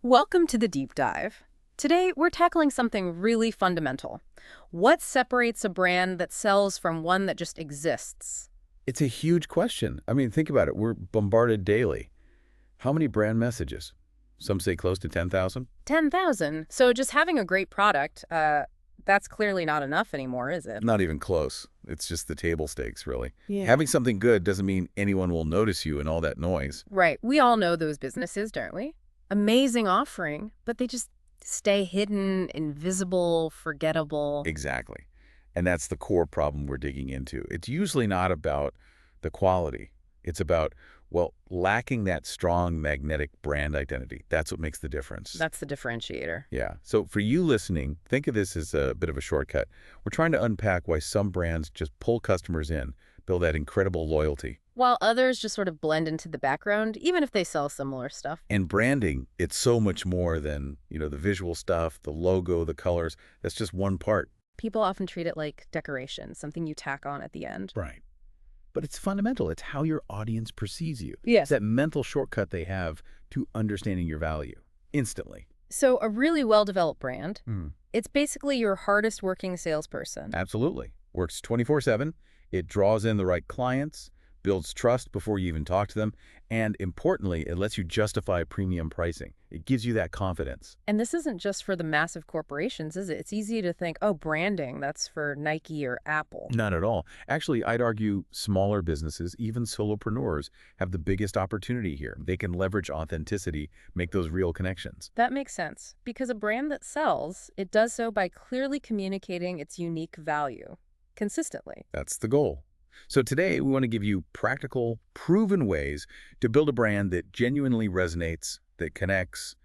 Welcome to the deep dive. Today, we're tackling something really fundamental. What separates a brand that sells from one that just exists? It's a huge question. I mean, think about it. We're bombarded daily. How many brand messages? Some say close to 10,000. 10,000. So just having a great product, that's clearly not enough anymore, is it? Not even close. It's just the table stakes, really. Yeah. Having something good doesn't mean anyone will notice you in all that noise. Right. We all know those businesses, don't we? Amazing offering, but they just stay hidden, invisible, forgettable. Exactly. And that's the core problem we're digging into. It's usually not about the quality. It's about, well, lacking that strong magnetic brand identity. That's what makes the difference. That's the differentiator. Yeah. So for you listening, think of this as a bit of a shortcut. We're trying to unpack why some brands just pull customers in, build that incredible loyalty. While others just sort of blend into the background, even if they sell similar stuff. And branding, it's so much more than, the visual stuff, the logo, the colors. That's just one part. People often treat it like decoration, something you tack on at the end. Right. But it's fundamental. It's how your audience perceives you. Yes. It's that mental shortcut they have to understanding your value instantly. So a really well-developed brand, it's basically your hardest working salesperson. Absolutely. Works 24/7. It draws in the right clients, builds trust before you even talk to them, and importantly, it lets you justify premium pricing. It gives you that confidence. And this isn't just for the massive corporations, is it? It's easy to think, oh, branding, that's for Nike or Apple. Not at all. Actually, I'd argue smaller businesses, even solopreneurs, have the biggest opportunity here. They can leverage authenticity, make those real connections. That makes sense, because a brand that sells, it does so by clearly communicating its unique value consistently. That's the goal. So today, we want to give you practical, proven ways to build a brand that genuinely resonates, that connects,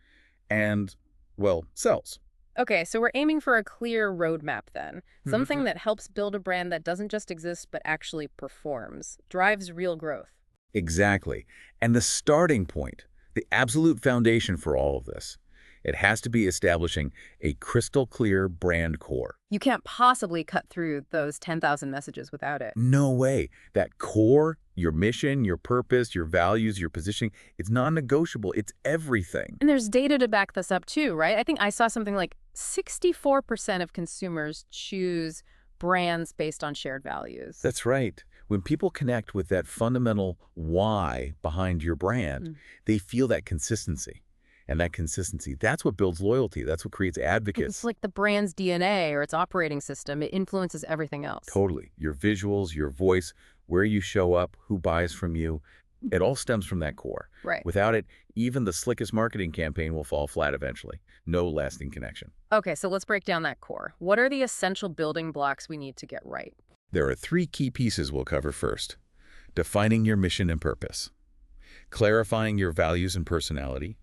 and, well, sells. Okay, so we're aiming for a clear roadmap then. Something that helps build a brand that doesn't just exist but actually performs, drives real growth. Exactly. And the starting point, the absolute foundation for all of this, it has to be establishing a crystal clear brand core. You can't possibly cut through those 10,000 messages without it. No way. That core, your mission, your purpose, your values, your positioning, it's non-negotiable. It's everything. And there's data to back this up too, right? I think I saw something like 64% of consumers choose brands based on shared values. That's right. When people connect with that fundamental why behind your brand, they feel that consistency. And that consistency, that's what builds loyalty. That's what creates advocates. It's like the brand's DNA or its operating system. It influences everything else. Totally. Your visuals, your voice, where you show up, who buys from you, it all stems from that core. Right. Without it, even the slickest marketing campaign will fall flat eventually. No lasting connection. Okay, so let's break down that core. What are the essential building blocks we need to get right? There are three key pieces we'll cover first. Defining your mission and purpose, clarifying your values and personality,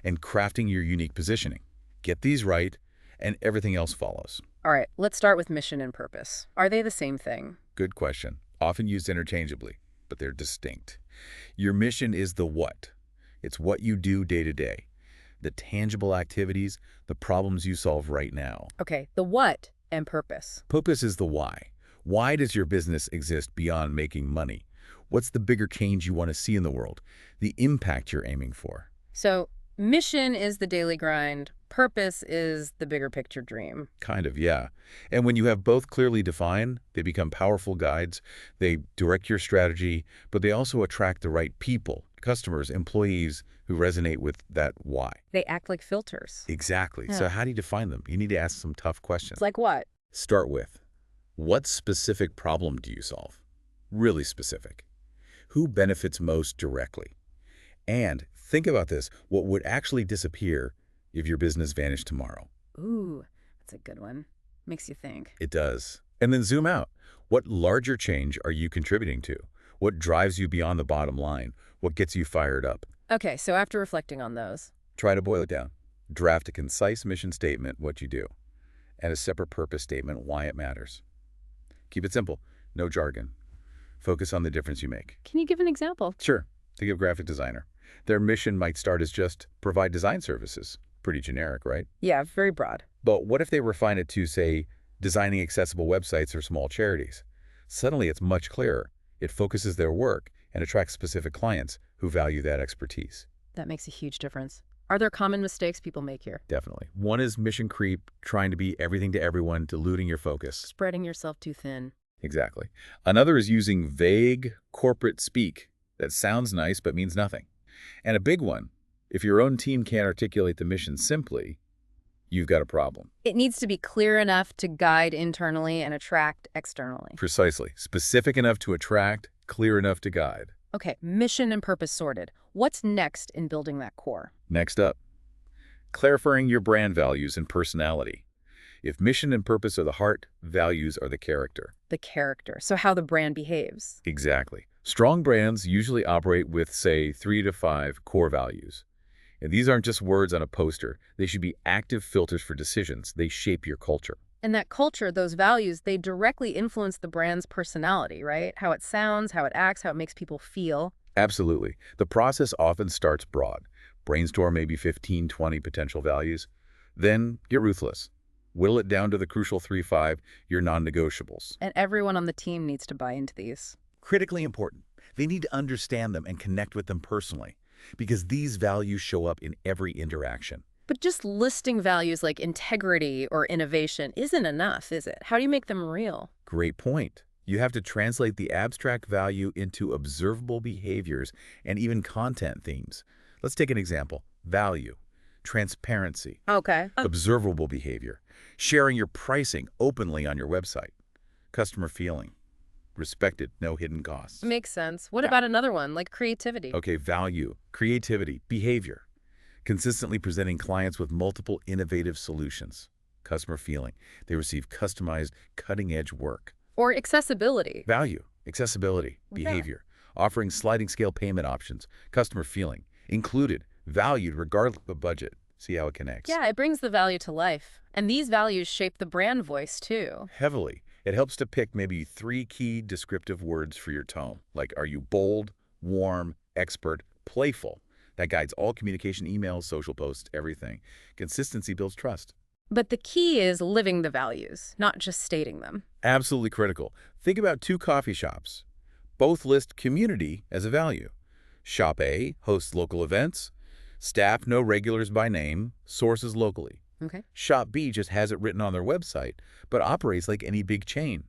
and crafting your unique positioning. Get these right, and everything else follows. All right, let's start with mission and purpose. Are they the same thing? Good question. Often used interchangeably, but they're distinct. Your mission is the what. It's what you do day to day. The tangible activities, the problems you solve right now. Okay, the what and purpose. Purpose is the why. Why does your business exist beyond making money? What's the bigger change you want to see in the world? The impact you're aiming for. So mission is the daily grind. Purpose is the bigger picture dream. Kind of, yeah. And when you have both clearly defined, they become powerful guides. They direct your strategy, but they also attract the right people, customers, employees who resonate with that why. They act like filters. Exactly. Yeah. So how do you define them? You need to ask some tough questions. It's like what? Start with, what specific problem do you solve? Really specific. Who benefits most directly? And think about this, what would actually disappear if your business vanished tomorrow? Ooh, that's a good one. Makes you think. It does. And then zoom out. What larger change are you contributing to? What drives you beyond the bottom line? What gets you fired up? Okay, so after reflecting on those, Try to boil it down. Draft a concise mission statement, what you do, and a separate purpose statement, why it matters. Keep it simple. No jargon. Focus on the difference you make. can you give an example? Sure. Think of graphic designer. Their mission might start as just provide design services. Pretty generic, right? Yeah, very broad. But what if they refine it to, say, designing accessible websites for small charities? Suddenly it's much clearer. It focuses their work and attracts specific clients who value that expertise. That makes a huge difference. Are there common mistakes people make here? Definitely. One is mission creep, trying to be everything to everyone, diluting your focus. Spreading yourself too thin. Exactly. Another is using vague corporate speak that sounds nice but means nothing. And a big one, if your own team can't articulate the mission simply, you've got a problem. It needs to be clear enough to guide internally and attract externally. Precisely. Specific enough to attract, clear enough to guide. Okay, mission and purpose sorted. What's next in building that core? Next up, clarifying your brand values and personality. If mission and purpose are the heart, values are the character. The character, so how the brand behaves. Exactly. Strong brands usually operate with, say, 3 to 5 core values. And these aren't just words on a poster. They should be active filters for decisions. They shape your culture. And that culture, those values, they directly influence the brand's personality, right? How it sounds, how it acts, how it makes people feel. Absolutely. The process often starts broad. Brainstorm maybe 15, 20 potential values. Then get ruthless. Whittle it down to the crucial 3-5, your non-negotiables. And everyone on the team needs to buy into these. Critically important. They need to understand them and connect with them personally, because these values show up in every interaction. But just listing values like integrity or innovation isn't enough, is it? How do you make them real? Great point. You have to translate the abstract value into observable behaviors and even content themes. Let's take an example. Value, transparency, Okay. observable behavior, sharing your pricing openly on your website, customer feeling, respected, no hidden costs. Makes sense. What about another one, like creativity? Okay, value, creativity, behavior, consistently presenting clients with multiple innovative solutions, customer feeling, they receive customized, cutting-edge work. Or accessibility. Value, accessibility, What's that? behavior, offering sliding scale payment options, customer feeling, included, valued regardless of budget. See how it connects? Yeah, it brings the value to life. And these values shape the brand voice, too. Heavily. It helps to pick maybe 3 key descriptive words for your tone, like are you bold, warm, expert, playful. That guides all communication, emails, social posts, everything. Consistency builds trust. But the key is living the values, not just stating them. Absolutely critical. Think about 2 coffee shops. Both list community as a value. Shop A hosts local events. Staff know regulars by name, sources locally. Okay. Shop B just has it written on their website, but operates like any big chain.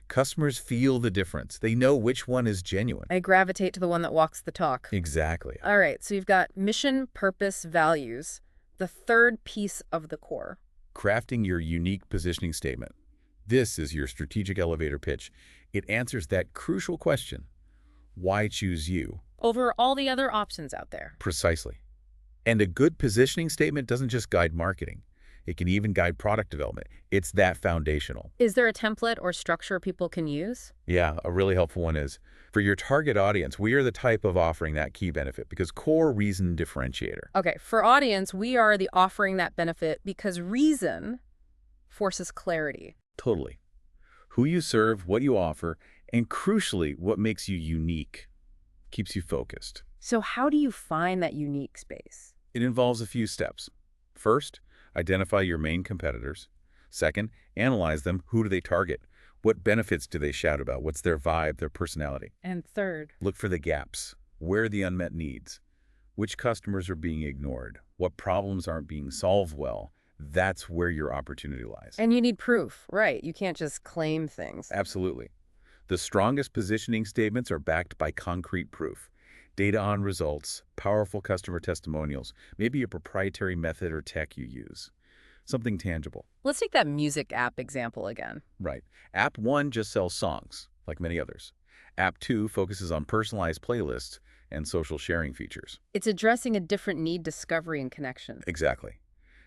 Customers feel the difference. They know which one is genuine. I gravitate to the one that walks the talk. Exactly. All right, so you've got mission, purpose, values, the third piece of the core. Crafting your unique positioning statement. This is your strategic elevator pitch. It answers that crucial question, why choose you? Over all the other options out there. Precisely. And a good positioning statement doesn't just guide marketing. It can even guide product development. It's that foundational. Is there a template or structure people can use? Yeah, a really helpful one is, for your target audience, we are the type of offering that key benefit because core reason differentiator. Okay, for audience, we are the offering that benefit because reason forces clarity. Totally. Who you serve, what you offer, and crucially, what makes you unique, keeps you focused. So how do you find that unique space? It involves a few steps. First, identify your main competitors. Second, analyze them. Who do they target? What benefits do they shout about? What's their vibe, their personality? And third, Look for the gaps. Where are the unmet needs? Which customers are being ignored? What problems aren't being solved well? That's where your opportunity lies. and you need proof, right? You can't just claim things. Absolutely. The strongest positioning statements are backed by concrete proof. Data on results, powerful customer testimonials, maybe a proprietary method or tech you use. Something tangible. Let's take that music app example again. Right. App 1 just sells songs, like many others. App 2 focuses on personalized playlists and social sharing features. It's addressing a different need, discovery, and connection. Exactly.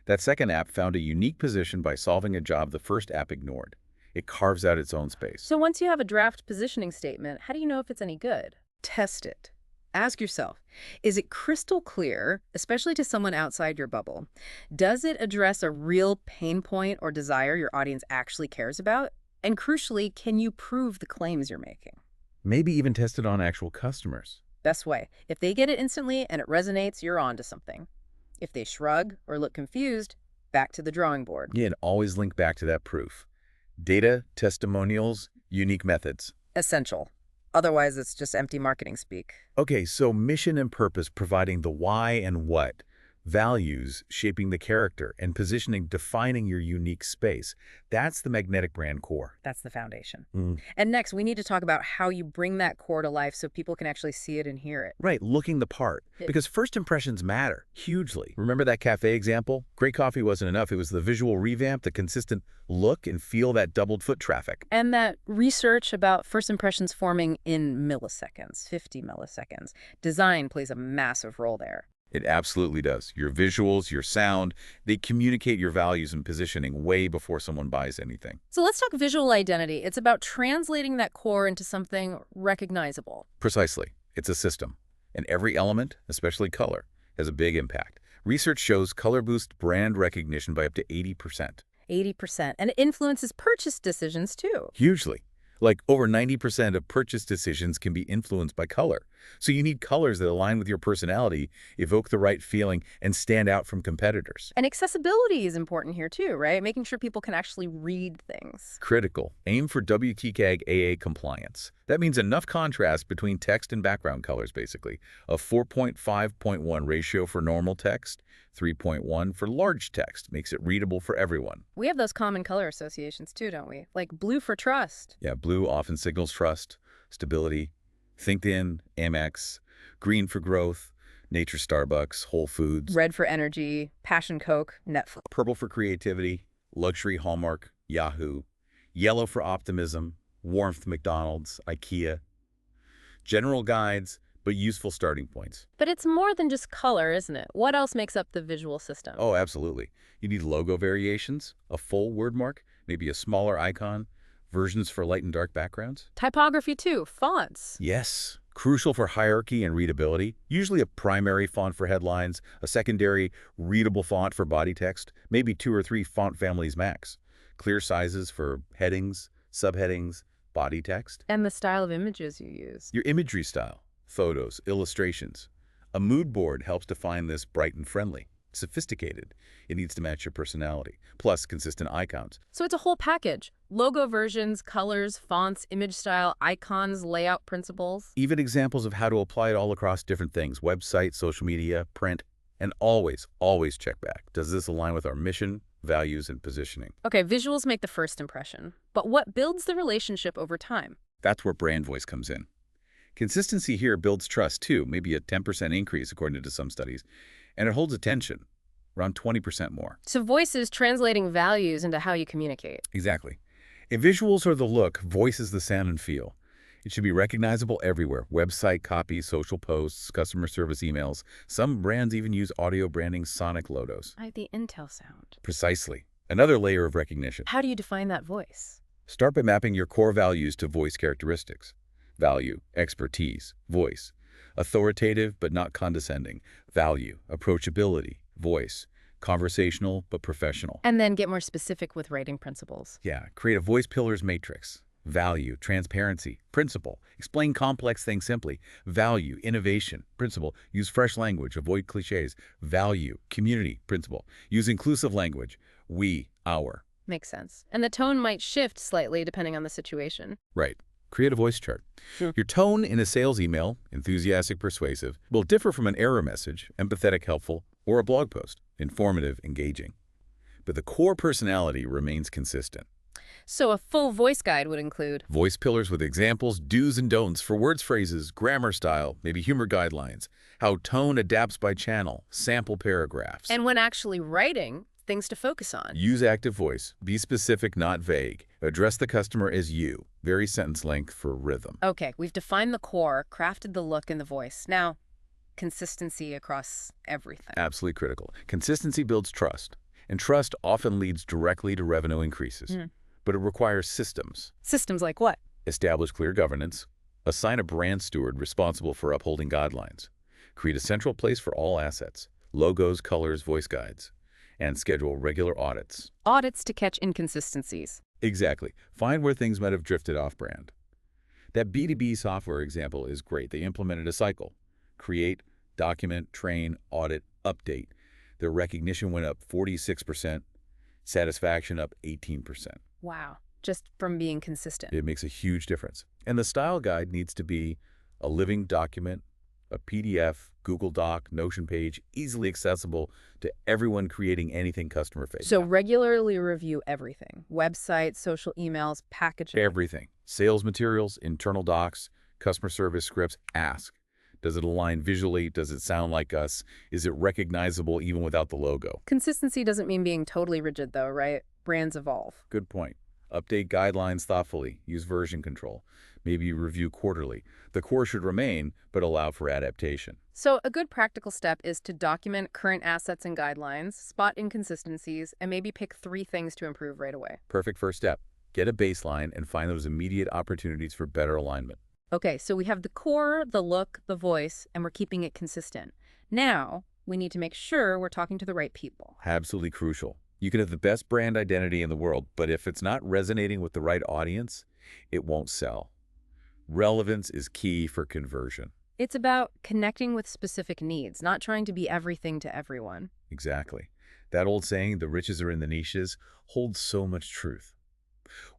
That second app found a unique position by solving a job the first app ignored. It carves out its own space. So once you have a draft positioning statement, how do you know if it's any good? Test it. Ask yourself, is it crystal clear, especially to someone outside your bubble? Does it address a real pain point or desire your audience actually cares about? And crucially, can you prove the claims you're making? Maybe even test it on actual customers. Best way. If they get it instantly and it resonates, you're on to something. If they shrug or look confused, back to the drawing board. Yeah, and always link back to that proof. Data, testimonials, unique methods. Essential. Otherwise, it's just empty marketing speak. Okay, so mission and purpose providing the why and what, values shaping the character, and positioning defining your unique space. That's the magnetic brand core. That's the foundation. Mm. And next, we need to talk about how you bring that core to life so people can actually see it and hear it. Right, looking the part. Because first impressions matter hugely. Remember that cafe example? Great coffee wasn't enough. It was the visual revamp, the consistent look and feel that doubled foot traffic. And that research about first impressions forming in milliseconds, 50 milliseconds. Design plays a massive role there. It absolutely does. Your visuals, your sound, they communicate your values and positioning way before someone buys anything. So let's talk visual identity. It's about translating that core into something recognizable. Precisely. It's a system. And every element, especially color, has a big impact. Research shows color boosts brand recognition by up to 80%. 80%. And it influences purchase decisions, too. Hugely. Like over 90% of purchase decisions can be influenced by color. So you need colors that align with your personality, evoke the right feeling, and stand out from competitors. And accessibility is important here, too, right? Making sure people can actually read things. Critical. Aim for WCAG AA compliance. That means enough contrast between text and background colors, basically. A 4.5.1 ratio for normal text, 3.1 for large text. Makes it readable for everyone. We have those common color associations, too, don't we? Like blue for trust. Yeah, blue often signals trust, stability. LinkedIn, Amex, green for growth, Nature Starbucks, Whole Foods. Red for energy, passion Coke, Netflix. Purple for creativity, luxury Hallmark, Yahoo. Yellow for optimism, warmth McDonald's, IKEA. General guides, but useful starting points. But it's more than just color, isn't it? What else makes up the visual system? Oh, absolutely. You need logo variations, a full word mark, maybe a smaller icon, versions for light and dark backgrounds. Typography, too. Fonts. Yes. Crucial for hierarchy and readability. Usually a primary font for headlines, a secondary readable font for body text, maybe 2 or 3 font families max. Clear sizes for headings, subheadings, body text. And the style of images you use. Your imagery style, photos, illustrations. A mood board helps define this bright and friendly. Sophisticated. It needs to match your personality, plus consistent icons. So it's a whole package. Logo versions, colors, fonts, image style, icons, layout principles. Even examples of how to apply it all across different things, website, social media, print, and always, always check back. Does this align with our mission, values, and positioning? Okay, visuals make the first impression. But what builds the relationship over time? That's where brand voice comes in. Consistency here builds trust too, maybe a 10% increase according to some studies. And it holds attention, around 20% more. So voice is translating values into how you communicate. Exactly. If visuals are the look, voice is the sound and feel. It should be recognizable everywhere. Website copy, social posts, customer service emails. Some brands even use audio branding sonic logos. I have the Intel sound. Precisely. Another layer of recognition. How do you define that voice? Start by mapping your core values to voice characteristics. Value, expertise, voice. Authoritative but not condescending. Value, approachability, voice. Conversational but professional. And then get more specific with writing principles. Yeah, create a voice pillars matrix. Value, transparency, principle. Explain complex things simply. Value, innovation, principle. Use fresh language, avoid cliches. Value, community, principle. Use inclusive language. We, our. Makes sense. And the tone might shift slightly depending on the situation. Right. Create a voice chart. Sure. Your tone in a sales email, enthusiastic, persuasive, will differ from an error message, empathetic, helpful, or a blog post, informative, engaging. But the core personality remains consistent. So a full voice guide would include Voice pillars with examples, do's and don'ts for words, phrases, grammar style, maybe humor guidelines, how tone adapts by channel, sample paragraphs. And when actually writing, things to focus on. Use active voice. Be specific, not vague. Address the customer as you. Vary sentence length for rhythm. Okay, we've defined the core, crafted the look and the voice. Now, consistency across everything. Absolutely critical. Consistency builds trust, and trust often leads directly to revenue increases. But it requires systems. Systems like what? Establish clear governance. Assign a brand steward responsible for upholding guidelines. Create a central place for all assets, logos, colors, voice guides. And schedule regular audits. Audits to catch inconsistencies. Exactly. Find where things might have drifted off-brand. That B2B software example is great. They implemented a cycle. Create, document, train, audit, update. Their recognition went up 46%, satisfaction up 18%. Wow. Just from being consistent. It makes a huge difference. And the style guide needs to be a living document, A PDF, Google Doc, Notion page, easily accessible to everyone creating anything customer-facing. So regularly review everything. Websites, social emails, packaging. Everything. Sales materials, internal docs, customer service scripts. Ask. Does it align visually? Does it sound like us? Is it recognizable even without the logo? Consistency doesn't mean being totally rigid, though, right? Brands evolve. Good point. Update guidelines thoughtfully. Use version control. Maybe review quarterly. The core should remain, but allow for adaptation. So a good practical step is to document current assets and guidelines, spot inconsistencies, and maybe pick 3 things to improve right away. Perfect first step. Get a baseline and find those immediate opportunities for better alignment. Okay, so we have the core, the look, the voice, and we're keeping it consistent. Now, we need to make sure we're talking to the right people. Absolutely crucial. You can have the best brand identity in the world, but if it's not resonating with the right audience, it won't sell. Relevance is key for conversion. It's about connecting with specific needs, not trying to be everything to everyone. Exactly. That old saying, the riches are in the niches, holds so much truth.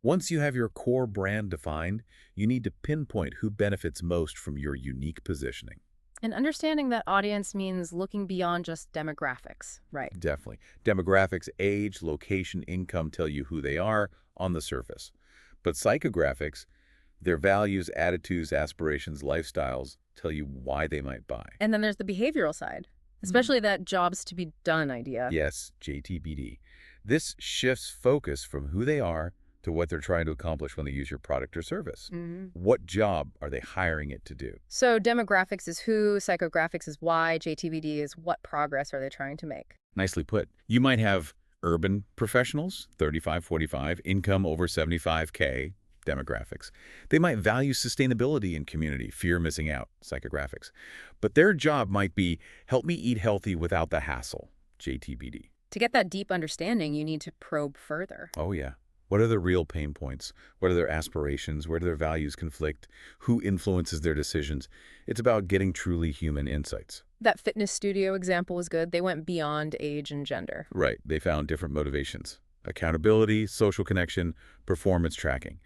Once you have your core brand defined, you need to pinpoint who benefits most from your unique positioning. And understanding that audience means looking beyond just demographics, right? Definitely. Demographics, age, location, income tell you who they are on the surface. But psychographics, their values, attitudes, aspirations, lifestyles, tell you why they might buy. And then there's the behavioral side, especially that jobs to be done idea. Yes, JTBD. This shifts focus from who they are to what they're trying to accomplish when they use your product or service. What job are they hiring it to do? So demographics is who, psychographics is why, JTBD is what progress are they trying to make. Nicely put. You might have urban professionals, 35, 45, income over 75K, demographics. They might value sustainability and community, fear missing out, psychographics. But their job might be, help me eat healthy without the hassle, JTBD. To get that deep understanding, you need to probe further. Oh, yeah. What are the real pain points? What are their aspirations? Where do their values conflict? Who influences their decisions? It's about getting truly human insights. That fitness studio example was good. They went beyond age and gender. Right. They found different motivations. Accountability, social connection, performance tracking.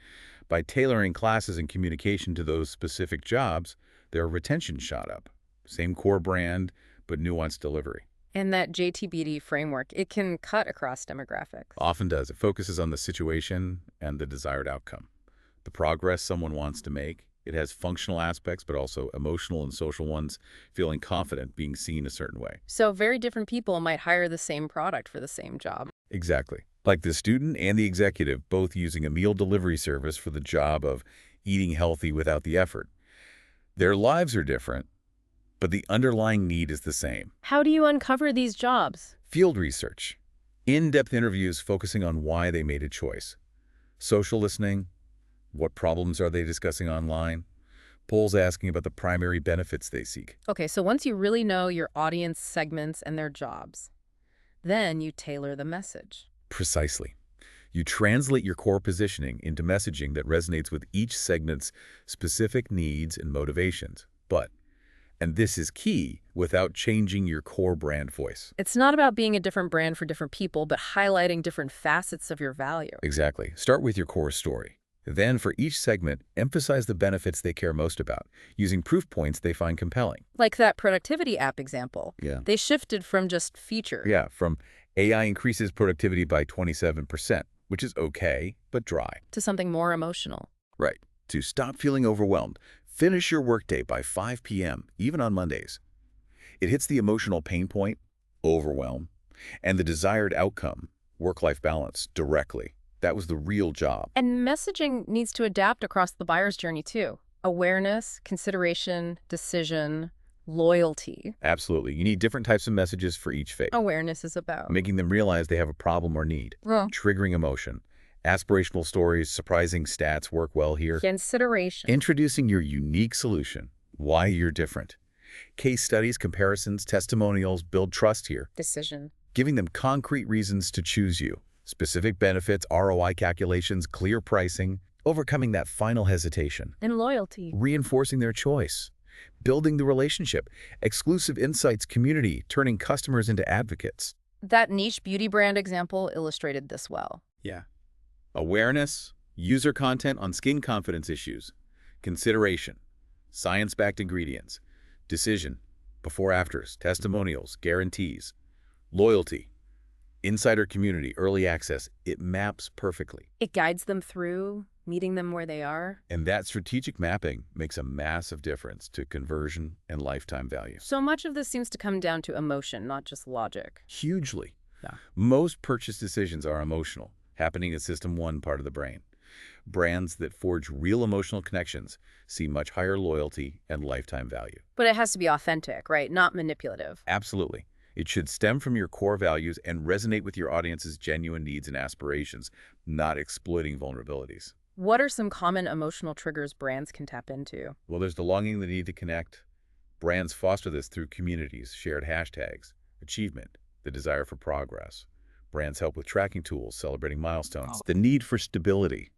By tailoring classes and communication to those specific jobs, their retention shot up. Same core brand, but nuanced delivery. And that JTBD framework, it can cut across demographics. Often does. It focuses on the situation and the desired outcome. The progress someone wants to make. It has functional aspects, but also emotional and social ones, feeling confident being seen a certain way. So very different people might hire the same product for the same job. Exactly. Like the student and the executive, both using a meal delivery service for the job of eating healthy without the effort. Their lives are different, but the underlying need is the same. How do you uncover these jobs? Field research. In-depth interviews focusing on why they made a choice. Social listening. What problems are they discussing online? Polls asking about the primary benefits they seek. Okay, so once you really know your audience segments and their jobs, then you tailor the message. Precisely. You translate your core positioning into messaging that resonates with each segment's specific needs and motivations. But, and this is key, without changing your core brand voice. It's not about being a different brand for different people, but highlighting different facets of your value. Exactly. Start with your core story. Then, for each segment, emphasize the benefits they care most about, using proof points they find compelling. Like that productivity app example. Yeah. They shifted from just feature. Yeah, from AI increases productivity by 27%, which is okay, but dry. To something more emotional. Right. To stop feeling overwhelmed. Finish your workday by 5 p.m., even on Mondays. It hits the emotional pain point, overwhelm, and the desired outcome, work-life balance, directly. That was the real job. And messaging needs to adapt across the buyer's journey too. Awareness, consideration, decision, loyalty. Absolutely. You need different types of messages for each phase. Awareness is about Making them realize they have a problem or need. Triggering emotion. Aspirational stories, surprising stats work well here. consideration. Introducing your unique solution. Why you're different. Case studies, comparisons, testimonials build trust here. Decision. Giving them concrete reasons to choose you. Specific benefits, ROI calculations, clear pricing. Overcoming that final hesitation. And loyalty. Reinforcing their choice. Building the relationship. Exclusive insights community, turning customers into advocates. That niche beauty brand example illustrated this well. Yeah. Awareness, user content on skin confidence issues. Consideration, science-backed ingredients. decision, before-afters, testimonials, guarantees, loyalty, insider community, early access. It maps perfectly. It guides them through, meeting them where they are. And that strategic mapping makes a massive difference to conversion and lifetime value. So much of this seems to come down to emotion, not just logic. Hugely. Yeah. Most purchase decisions are emotional, happening in System 1 part of the brain. Brands that forge real emotional connections see much higher loyalty and lifetime value. But it has to be authentic, right? Not manipulative. Absolutely. It should stem from your core values and resonate with your audience's genuine needs and aspirations, not exploiting vulnerabilities. What are some common emotional triggers brands can tap into? Well, there's the longing, the need to connect. Brands foster this through communities, shared hashtags, achievement, the desire for progress. Brands help with tracking tools, celebrating milestones. The need for stability.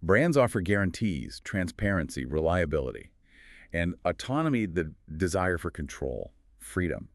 Brands offer guarantees, transparency, reliability, and autonomy, the desire for control, freedom.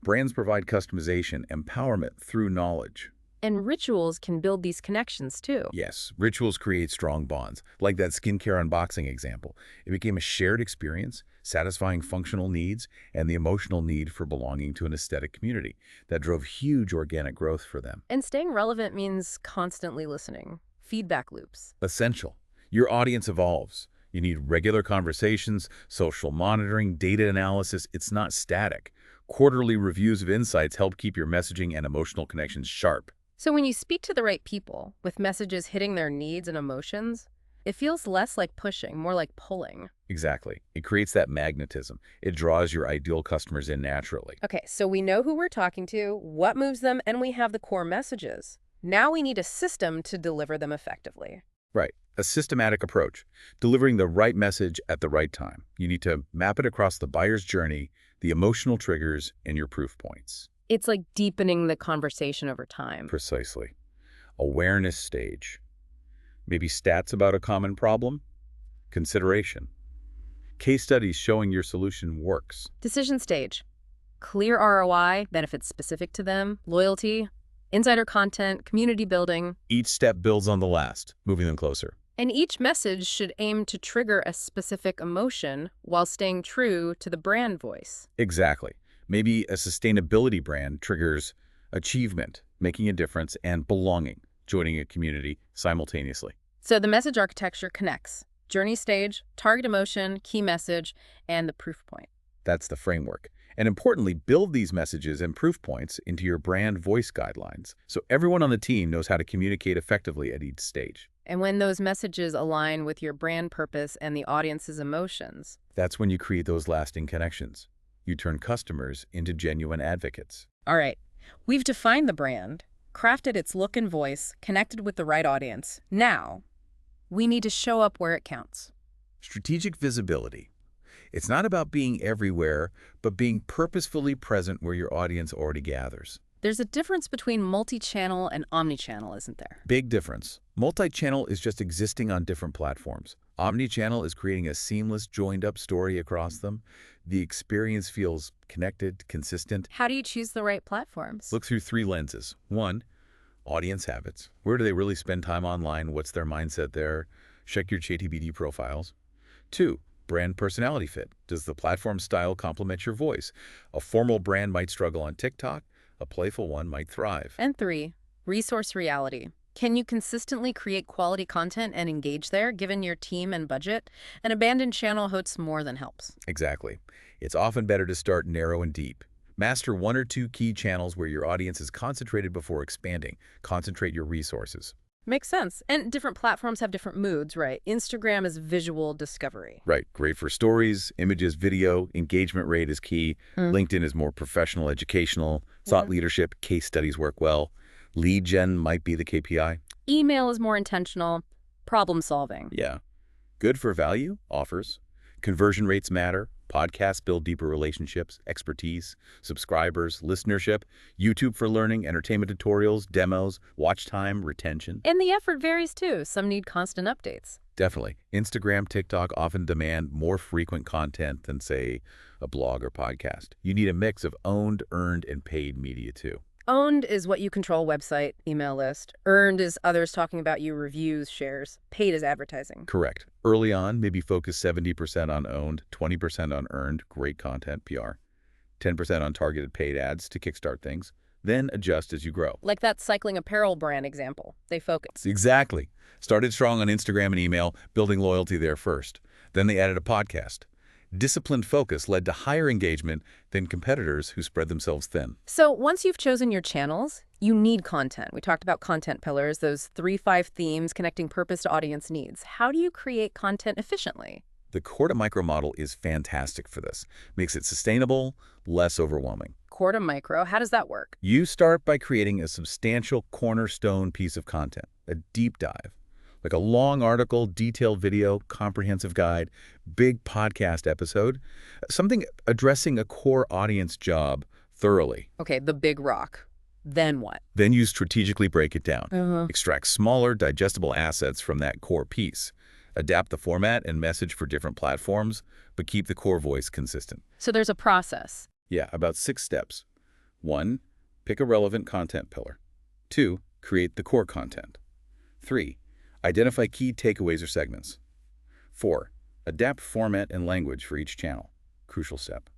Brands provide customization, empowerment through knowledge. And rituals can build these connections too. Yes, rituals create strong bonds, like that skincare unboxing example. It became a shared experience, satisfying functional needs and the emotional need for belonging to an aesthetic community that drove huge organic growth for them. And staying relevant means constantly listening. Feedback loops. Essential. Your audience evolves. You need regular conversations, social monitoring, data analysis. It's not static. Quarterly reviews of insights help keep your messaging and emotional connections sharp. So when you speak to the right people, with messages hitting their needs and emotions, it feels less like pushing, more like pulling. Exactly. It creates that magnetism. It draws your ideal customers in naturally. Okay, so we know who we're talking to, what moves them, and we have the core messages. Now we need a system to deliver them effectively. Right. A systematic approach, delivering the right message at the right time. You need to map it across the buyer's journey, the emotional triggers, and your proof points. It's like deepening the conversation over time. Precisely. Awareness stage. Maybe stats about a common problem? Consideration. Case studies showing your solution works. Decision stage. Clear ROI, benefits specific to them, loyalty, insider content, community building. Each step builds on the last, moving them closer. And each message should aim to trigger a specific emotion while staying true to the brand voice. Exactly. Maybe a sustainability brand triggers achievement, making a difference, and belonging, joining a community simultaneously. So the message architecture connects journey stage, target emotion, key message, and the proof point. That's the framework. And importantly, build these messages and proof points into your brand voice guidelines so everyone on the team knows how to communicate effectively at each stage. And when those messages align with your brand purpose and the audience's emotions, that's when you create those lasting connections. You turn customers into genuine advocates. All right, we've defined the brand, crafted its look and voice, connected with the right audience. Now, we need to show up where it counts. Strategic visibility. It's not about being everywhere, but being purposefully present where your audience already gathers. There's a difference between multi-channel and omni-channel, isn't there? Big difference. Multi-channel is just existing on different platforms. Omni-channel is creating a seamless, joined-up story across them. The experience feels connected, consistent. How do you choose the right platforms? Look through 3 lenses. 1, audience habits. Where do they really spend time online? What's their mindset there? Check your JTBD profiles. 2, brand personality fit. Does the platform style complement your voice? A formal brand might struggle on TikTok. A playful one might thrive. And 3, resource reality. Can you consistently create quality content and engage there, given your team and budget? An abandoned channel hosts more than helps. Exactly. It's often better to start narrow and deep. Master 1 or 2 key channels where your audience is concentrated before expanding. Concentrate your resources. Makes sense. And different platforms have different moods, right? Instagram is visual discovery. Right. Great for stories, images, video. Engagement rate is key. LinkedIn is more professional, educational. Thought leadership, case studies work well. Lead gen might be the KPI. Email is more intentional. Problem solving. Yeah. Good for value, offers. Conversion rates matter. Podcasts build deeper relationships, expertise, subscribers, listenership. YouTube for learning, entertainment tutorials, demos, watch time, retention. And the effort varies too. Some need constant updates. Definitely. Instagram, TikTok often demand more frequent content than, say, a blog or podcast. You need a mix of owned, earned, and paid media too. Owned is what you control: website, email list. Earned is others talking about you, reviews, shares. Paid is advertising. Correct. Early on, maybe focus 70% on owned, 20% on earned, great content, PR, 10% on targeted paid ads to kickstart things. Then adjust as you grow. Like that cycling apparel brand example. They focus. Exactly. Started strong on Instagram and email, building loyalty there first. Then they added a podcast. Disciplined focus led to higher engagement than competitors who spread themselves thin. So once you've chosen your channels, you need content. We talked about content pillars, those 3-5 themes connecting purpose to audience needs. How do you create content efficiently? The core to micro model is fantastic for this. Makes it sustainable, less overwhelming. Core to micro, how does that work? You start by creating a substantial cornerstone piece of content, a deep dive, like a long article, detailed video, comprehensive guide, big podcast episode, something addressing a core audience job thoroughly. Okay, the big rock. Then what? Then you strategically break it down. Extract smaller, digestible assets from that core piece. Adapt the format and message for different platforms, but keep the core voice consistent. So there's a process. Yeah, about 6 steps. 1, pick a relevant content pillar. 2, create the core content. 3, identify key takeaways or segments. 4, adapt format and language for each channel. Crucial step.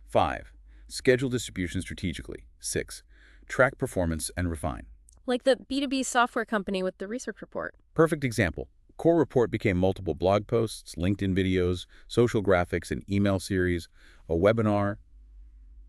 5, schedule distribution strategically. 6, track performance and refine. Like the B2B software company with the research report. Perfect example. Core report became multiple blog posts, LinkedIn videos, social graphics, an email series, a webinar,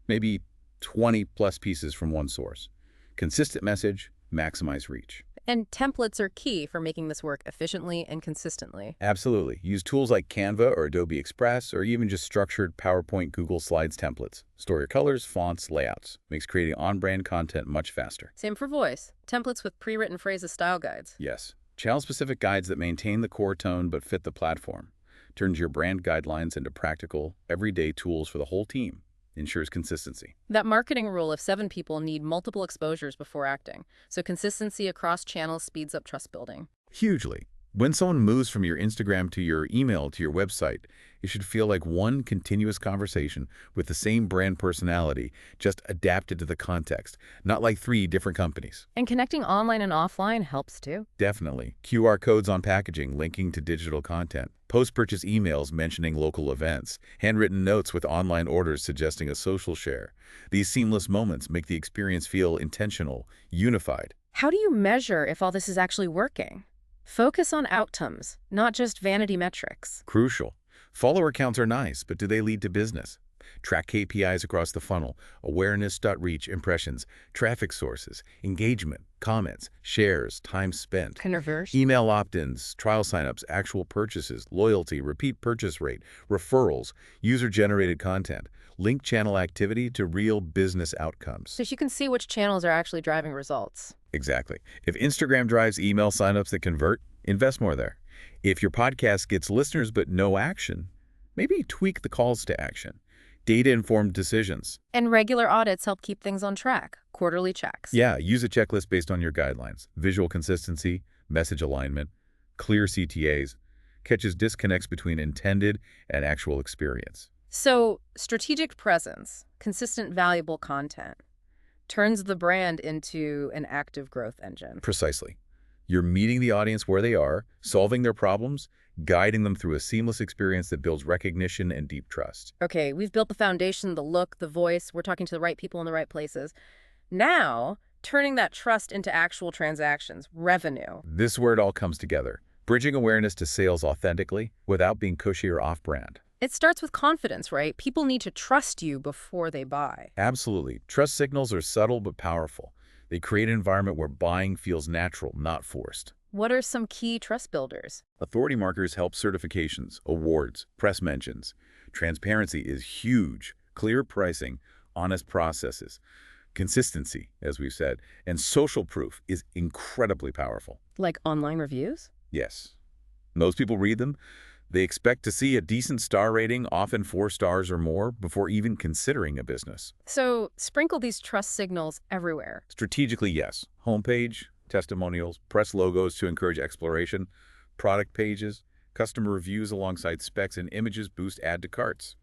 maybe 20+ pieces from one source. Consistent message, maximize reach. And templates are key for making this work efficiently and consistently. Absolutely. Use tools like Canva or Adobe Express, or even just structured PowerPoint, Google Slides templates. Store your colors, fonts, layouts. Makes creating on-brand content much faster. Same for voice. Templates with pre-written phrases, style guides. Yes. Channel-specific guides that maintain the core tone but fit the platform. Turns your brand guidelines into practical, everyday tools for the whole team. Ensures consistency. That marketing rule of 7 people need multiple exposures before acting. So consistency across channels speeds up trust building. Hugely. When someone moves from your Instagram to your email to your website, it should feel like one continuous conversation with the same brand personality, just adapted to the context, not like 3 different companies. And connecting online and offline helps too. Definitely. QR codes on packaging linking to digital content. Post-purchase emails mentioning local events. Handwritten notes with online orders suggesting a social share. These seamless moments make the experience feel intentional, unified. How do you measure if all this is actually working? Focus on outcomes, not just vanity metrics. Crucial. Follower counts are nice, but do they lead to business? Track KPIs across the funnel: awareness, reach, impressions, traffic sources, engagement, comments, shares, time spent, Conversion. email opt-ins, trial signups, actual purchases, loyalty, repeat purchase rate, referrals, user-generated content. Link channel activity to real business outcomes. So you can see which channels are actually driving results. Exactly. If Instagram drives email signups that convert, invest more there. If your podcast gets listeners but no action, maybe tweak the calls to action. Data-informed decisions. And regular audits help keep things on track. Quarterly checks. Yeah, use a checklist based on your guidelines. Visual consistency, message alignment, clear CTAs, catches disconnects between intended and actual experience. So strategic presence, consistent valuable content, turns the brand into an active growth engine. Precisely. You're meeting the audience where they are, solving their problems, guiding them through a seamless experience that builds recognition and deep trust. Okay, we've built the foundation, the look, the voice. We're talking to the right people in the right places. Now, turning that trust into actual transactions, revenue. This is where it all comes together. Bridging awareness to sales authentically without being cushy or off-brand. It starts with confidence, right? People need to trust you before they buy. Absolutely. Trust signals are subtle but powerful. They create an environment where buying feels natural, not forced. What are some key trust builders? Authority markers help certifications, awards, press mentions. Transparency is huge. Clear pricing, honest processes. Consistency, as we've said, and social proof is incredibly powerful. Like online reviews? Yes. Most people read them. They expect to see a decent star rating, often 4 stars or more, before even considering a business. So sprinkle these trust signals everywhere. Strategically, yes. Homepage, testimonials, press logos to encourage exploration, product pages, customer reviews alongside specs and images boost add to carts.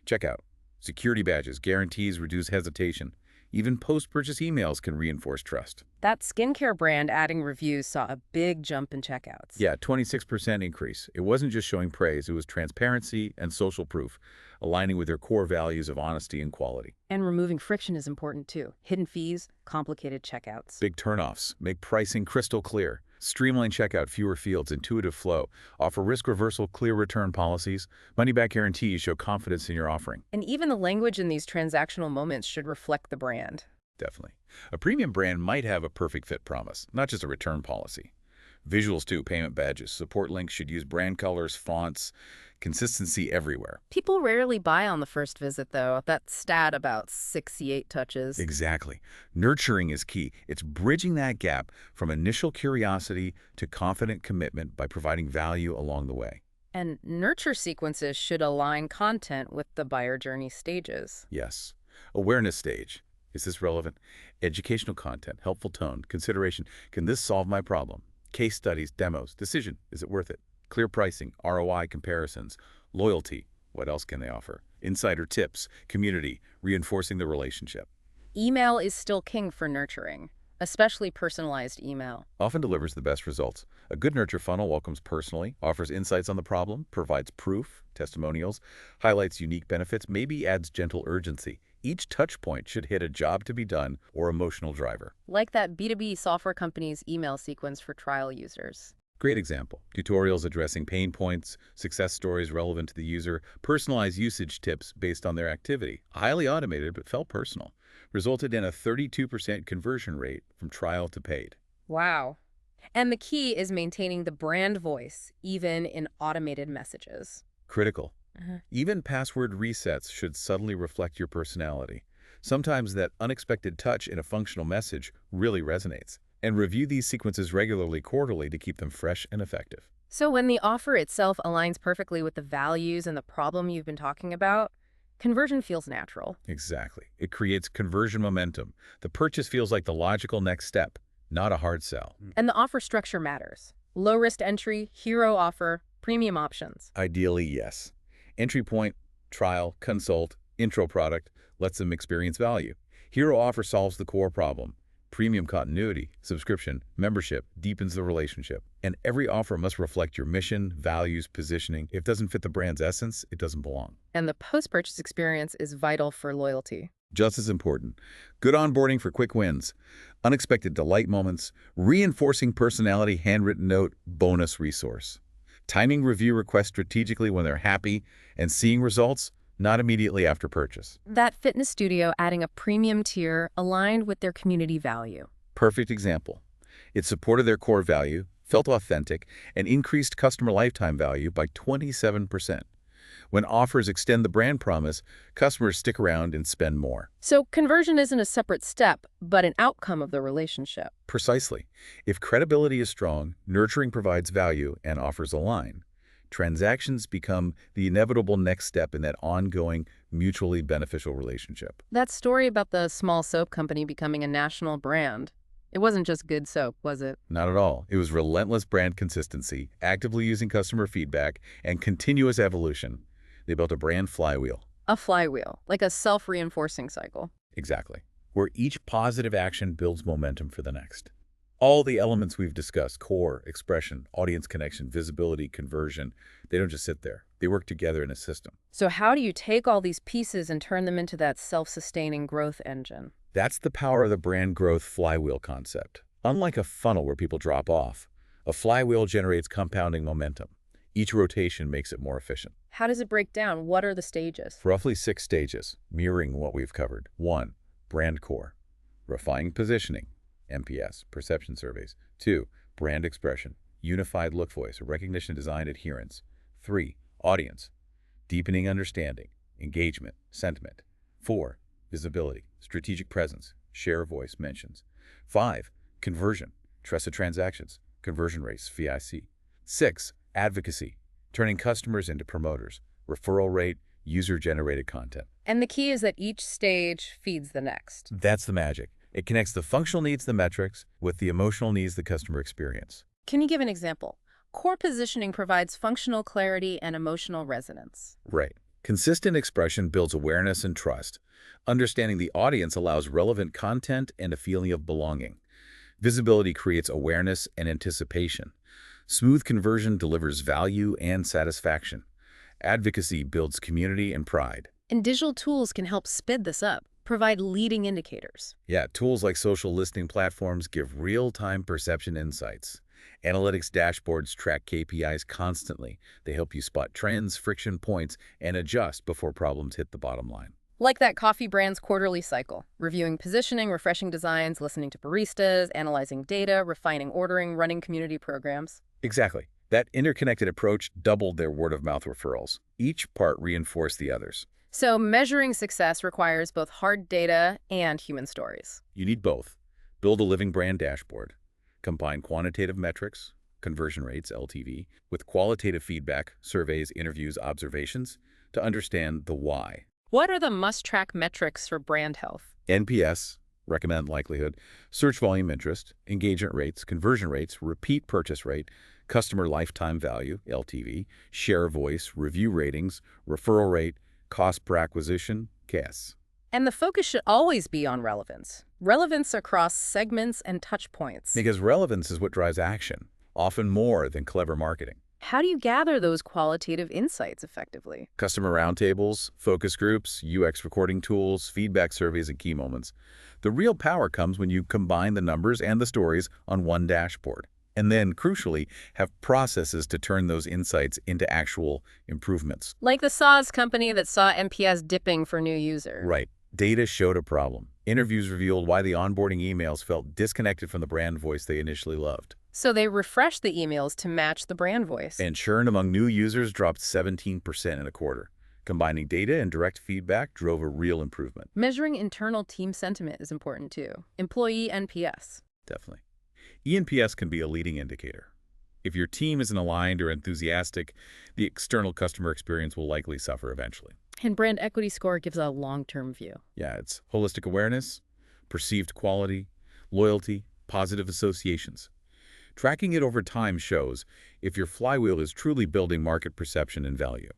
Checkout. Security badges, guarantees reduce hesitation. Even post-purchase emails can reinforce trust. That skincare brand adding reviews saw a big jump in checkouts. Yeah, 26% increase. It wasn't just showing praise, it was transparency and social proof, aligning with their core values of honesty and quality. And removing friction is important too. Hidden fees, complicated checkouts. Big turnoffs, make pricing crystal clear, streamline checkout, fewer fields, intuitive flow, offer risk reversal, clear return policies, money-back guarantees show confidence in your offering. And even the language in these transactional moments should reflect the brand. Definitely. A premium brand might have a perfect fit promise, not just a return policy. Visuals too, payment badges, support links should use brand colors, fonts, consistency everywhere. People rarely buy on the first visit, though. That stat about 68 touches. Exactly. Nurturing is key. It's bridging that gap from initial curiosity to confident commitment by providing value along the way. And nurture sequences should align content with the buyer journey stages. Yes. Awareness stage. Is this relevant? Educational content, helpful tone, consideration. Can this solve my problem? Case studies, demos, decision. Is it worth it? Clear pricing, ROI comparisons, loyalty. What else can they offer? Insider tips, community, reinforcing the relationship. Email is still king for nurturing, especially personalized email. Often delivers the best results. A good nurture funnel welcomes personally, offers insights on the problem, provides proof, testimonials, highlights unique benefits, maybe adds gentle urgency. Each touch point should hit a job to be done or emotional driver. Like that B2B software company's email sequence for trial users. Great example. Tutorials addressing pain points, success stories relevant to the user, personalized usage tips based on their activity. Highly automated but felt personal. Resulted in a 32% conversion rate from trial to paid. Wow. And the key is maintaining the brand voice, even in automated messages. Critical. Even password resets should subtly reflect your personality. Sometimes that unexpected touch in a functional message really resonates. And review these sequences regularly, quarterly, to keep them fresh and effective. So when the offer itself aligns perfectly with the values and the problem you've been talking about, conversion feels natural. Exactly. It creates conversion momentum. The purchase feels like the logical next step, not a hard sell. And the offer structure matters. Low-risk entry, hero offer, premium options. Ideally, yes. Entry point, trial, consult, intro product lets them experience value. Hero offer solves the core problem. Premium continuity, subscription, membership deepens the relationship. And every offer must reflect your mission, values, positioning. If it doesn't fit the brand's essence, it doesn't belong. And the post-purchase experience is vital for loyalty. Just as important. Good onboarding for quick wins. Unexpected delight moments. Reinforcing personality, handwritten note, bonus resource. Timing review requests strategically when they're happy, and seeing results, not immediately after purchase. That fitness studio adding a premium tier aligned with their community value. Perfect example. It supported their core value, felt authentic, and increased customer lifetime value by 27%. When offers extend the brand promise, customers stick around and spend more. So conversion isn't a separate step, but an outcome of the relationship. Precisely. If credibility is strong, nurturing provides value, and offers align, transactions become the inevitable next step in that ongoing, mutually beneficial relationship. That story about the small soap company becoming a national brand, it wasn't just good soap, was it? Not at all. It was relentless brand consistency, actively using customer feedback, and continuous evolution. They built a brand flywheel. A flywheel, like a self-reinforcing cycle. Exactly. Where each positive action builds momentum for the next. All the elements we've discussed, core, expression, audience connection, visibility, conversion, they don't just sit there. They work together in a system. So how do you take all these pieces and turn them into that self-sustaining growth engine? That's the power of the brand growth flywheel concept. Unlike a funnel where people drop off, a flywheel generates compounding momentum. Each rotation makes it more efficient. How does it break down? What are the stages? Roughly 6 stages, mirroring what we've covered. 1. Brand core. Refining positioning. NPS, perception surveys. 2. Brand expression. Unified look, voice, recognition, design, adherence. 3. Audience. Deepening understanding. Engagement. Sentiment. 4. Visibility. Strategic presence. Share of voice, mentions. 5. Conversion. Trusted transactions. Conversion rates, VIC. 6. Advocacy. Turning customers into promoters. Referral rate. User-generated content. And the key is that each stage feeds the next. That's the magic. It connects the functional needs, the metrics, with the emotional needs, the customer experience. Can you give an example? Core positioning provides functional clarity and emotional resonance. Right. Consistent expression builds awareness and trust. Understanding the audience allows relevant content and a feeling of belonging. Visibility creates awareness and anticipation. Smooth conversion delivers value and satisfaction. Advocacy builds community and pride. And digital tools can help speed this up, provide leading indicators. Yeah, tools like social listening platforms give real-time perception insights. Analytics dashboards track KPIs constantly. They help you spot trends, friction points, and adjust before problems hit the bottom line. Like that coffee brand's quarterly cycle, reviewing positioning, refreshing designs, listening to baristas, analyzing data, refining ordering, running community programs. Exactly. That interconnected approach doubled their word-of-mouth referrals. Each part reinforced the others. So measuring success requires both hard data and human stories. You need both. Build a living brand dashboard. Combine quantitative metrics, conversion rates, LTV, with qualitative feedback, surveys, interviews, observations, to understand the why. What are the must-track metrics for brand health? NPS, recommend likelihood, search volume interest, engagement rates, conversion rates, repeat purchase rate, customer lifetime value, LTV, share voice, review ratings, referral rate, cost per acquisition, CAC. And the focus should always be on relevance. Relevance across segments and touch points. Because relevance is what drives action, often more than clever marketing. How do you gather those qualitative insights effectively? Customer roundtables, focus groups, UX recording tools, feedback surveys, and key moments. The real power comes when you combine the numbers and the stories on one dashboard. And then, crucially, have processes to turn those insights into actual improvements. Like the SaaS company that saw NPS dipping for new users. Right. Data showed a problem. Interviews revealed why the onboarding emails felt disconnected from the brand voice they initially loved. So they refreshed the emails to match the brand voice. And churn among new users dropped 17% in a quarter. Combining data and direct feedback drove a real improvement. Measuring internal team sentiment is important too. Employee NPS. Definitely. eNPS can be a leading indicator. If your team isn't aligned or enthusiastic, the external customer experience will likely suffer eventually. And brand equity score gives a long-term view. Yeah, it's holistic awareness, perceived quality, loyalty, positive associations. Tracking it over time shows if your flywheel is truly building market perception and value.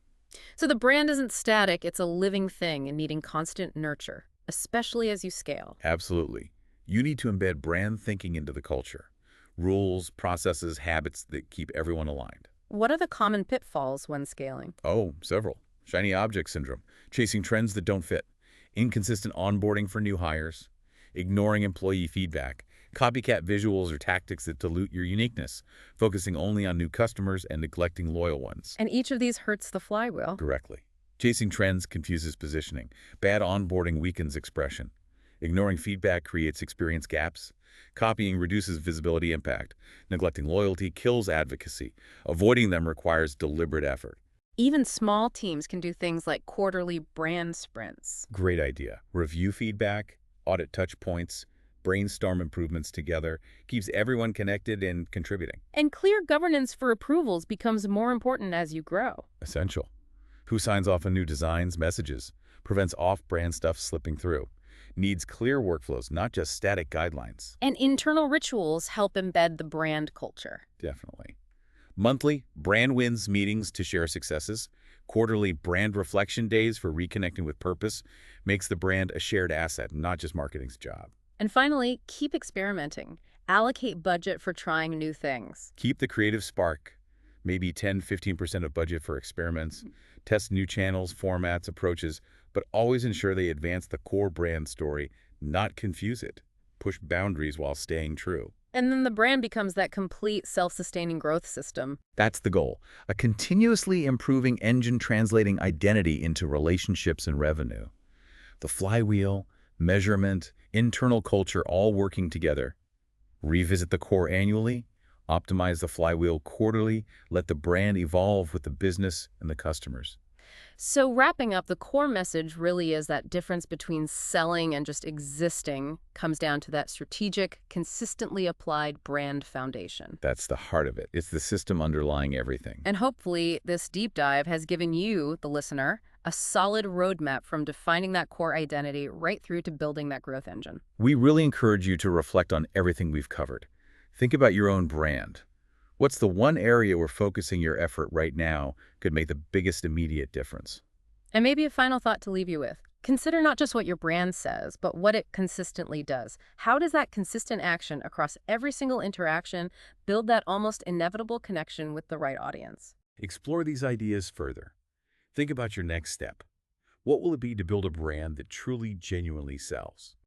So the brand isn't static, it's a living thing and needing constant nurture, especially as you scale. Absolutely. You need to embed brand thinking into the culture. Rules, processes, habits that keep everyone aligned. What are the common pitfalls when scaling? Oh, several. Shiny object syndrome, chasing trends that don't fit, inconsistent onboarding for new hires, ignoring employee feedback, copycat visuals or tactics that dilute your uniqueness, focusing only on new customers and neglecting loyal ones. And each of these hurts the flywheel. Correctly. Chasing trends confuses positioning. Bad onboarding weakens expression. Ignoring feedback creates experience gaps. Copying reduces visibility impact. Neglecting loyalty kills advocacy. Avoiding them requires deliberate effort. Even small teams can do things like quarterly brand sprints. Great idea. Review feedback, audit touch points, brainstorm improvements together, keeps everyone connected and contributing. And clear governance for approvals becomes more important as you grow. Essential. Who signs off on new designs, messages, prevents off-brand stuff slipping through. Needs clear workflows, not just static guidelines. And internal rituals help embed the brand culture. Definitely. Monthly brand wins meetings to share successes. Quarterly brand reflection days for reconnecting with purpose makes the brand a shared asset, not just marketing's job. And finally, keep experimenting. Allocate budget for trying new things. Keep the creative spark. Maybe 10–15% of budget for experiments. Test new channels, formats, approaches, but always ensure they advance the core brand story, not confuse it. Push boundaries while staying true. And then the brand becomes that complete self-sustaining growth system. That's the goal. A continuously improving engine translating identity into relationships and revenue. The flywheel, measurement, internal culture all working together. Revisit the core annually, optimize the flywheel quarterly, let the brand evolve with the business and the customers. So wrapping up, the core message really is that difference between selling and just existing comes down to that strategic, consistently applied brand foundation. That's the heart of it. It's the system underlying everything. And hopefully this deep dive has given you, the listener, a solid roadmap from defining that core identity right through to building that growth engine. We really encourage you to reflect on everything we've covered. Think about your own brand. What's the one area where focusing your effort right now could make the biggest immediate difference? And maybe a final thought to leave you with. Consider not just what your brand says, but what it consistently does. How does that consistent action across every single interaction build that almost inevitable connection with the right audience? Explore these ideas further. Think about your next step. What will it be to build a brand that truly, genuinely sells?